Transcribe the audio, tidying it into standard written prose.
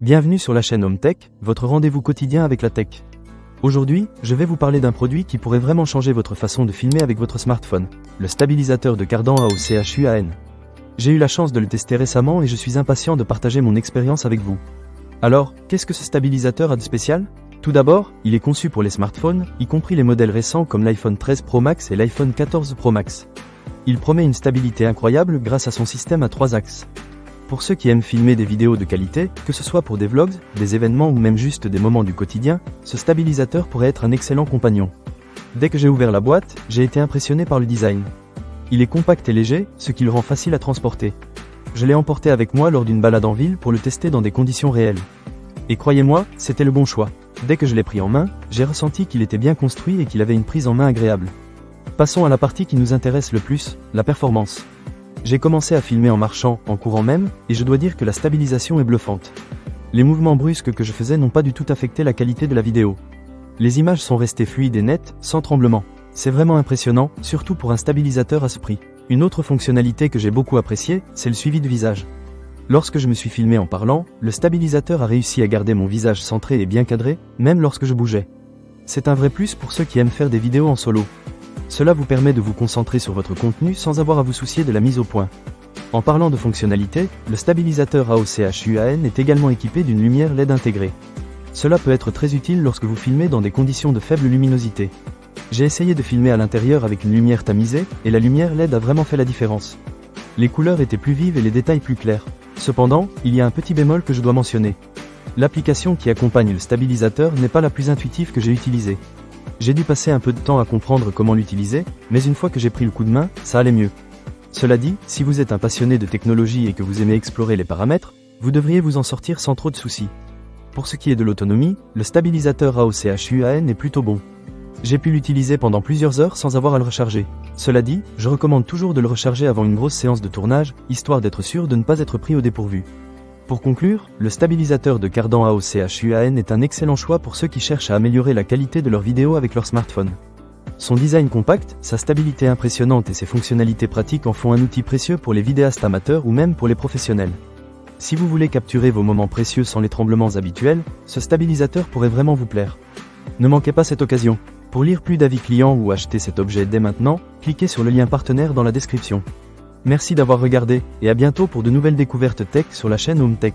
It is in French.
Bienvenue sur la chaîne Home Tech, votre rendez-vous quotidien avec la tech. Aujourd'hui, je vais vous parler d'un produit qui pourrait vraiment changer votre façon de filmer avec votre smartphone, le stabilisateur de cardan AOC-HUAN. J'ai eu la chance de le tester récemment et je suis impatient de partager mon expérience avec vous. Alors, qu'est-ce que ce stabilisateur a de spécial ? Tout d'abord, il est conçu pour les smartphones, y compris les modèles récents comme l'iPhone 13 Pro Max et l'iPhone 14 Pro Max. Il promet une stabilité incroyable grâce à son système à 3 axes. Pour ceux qui aiment filmer des vidéos de qualité, que ce soit pour des vlogs, des événements ou même juste des moments du quotidien, ce stabilisateur pourrait être un excellent compagnon. Dès que j'ai ouvert la boîte, j'ai été impressionné par le design. Il est compact et léger, ce qui le rend facile à transporter. Je l'ai emporté avec moi lors d'une balade en ville pour le tester dans des conditions réelles. Et croyez-moi, c'était le bon choix. Dès que je l'ai pris en main, j'ai ressenti qu'il était bien construit et qu'il avait une prise en main agréable. Passons à la partie qui nous intéresse le plus, la performance. J'ai commencé à filmer en marchant, en courant même, et je dois dire que la stabilisation est bluffante. Les mouvements brusques que je faisais n'ont pas du tout affecté la qualité de la vidéo. Les images sont restées fluides et nettes, sans tremblement. C'est vraiment impressionnant, surtout pour un stabilisateur à ce prix. Une autre fonctionnalité que j'ai beaucoup appréciée, c'est le suivi de visage. Lorsque je me suis filmé en parlant, le stabilisateur a réussi à garder mon visage centré et bien cadré, même lorsque je bougeais. C'est un vrai plus pour ceux qui aiment faire des vidéos en solo. Cela vous permet de vous concentrer sur votre contenu sans avoir à vous soucier de la mise au point. En parlant de fonctionnalité, le stabilisateur AOC-HUAN est également équipé d'une lumière LED intégrée. Cela peut être très utile lorsque vous filmez dans des conditions de faible luminosité. J'ai essayé de filmer à l'intérieur avec une lumière tamisée, et la lumière LED a vraiment fait la différence. Les couleurs étaient plus vives et les détails plus clairs. Cependant, il y a un petit bémol que je dois mentionner. L'application qui accompagne le stabilisateur n'est pas la plus intuitive que j'ai utilisée. J'ai dû passer un peu de temps à comprendre comment l'utiliser, mais une fois que j'ai pris le coup de main, ça allait mieux. Cela dit, si vous êtes un passionné de technologie et que vous aimez explorer les paramètres, vous devriez vous en sortir sans trop de soucis. Pour ce qui est de l'autonomie, le stabilisateur AOC-HUAN est plutôt bon. J'ai pu l'utiliser pendant plusieurs heures sans avoir à le recharger. Cela dit, je recommande toujours de le recharger avant une grosse séance de tournage, histoire d'être sûr de ne pas être pris au dépourvu. Pour conclure, le stabilisateur de cardan AOC-HUAN est un excellent choix pour ceux qui cherchent à améliorer la qualité de leurs vidéos avec leur smartphone. Son design compact, sa stabilité impressionnante et ses fonctionnalités pratiques en font un outil précieux pour les vidéastes amateurs ou même pour les professionnels. Si vous voulez capturer vos moments précieux sans les tremblements habituels, ce stabilisateur pourrait vraiment vous plaire. Ne manquez pas cette occasion. Pour lire plus d'avis clients ou acheter cet objet dès maintenant, cliquez sur le lien partenaire dans la description. Merci d'avoir regardé, et à bientôt pour de nouvelles découvertes tech sur la chaîne Home Tech.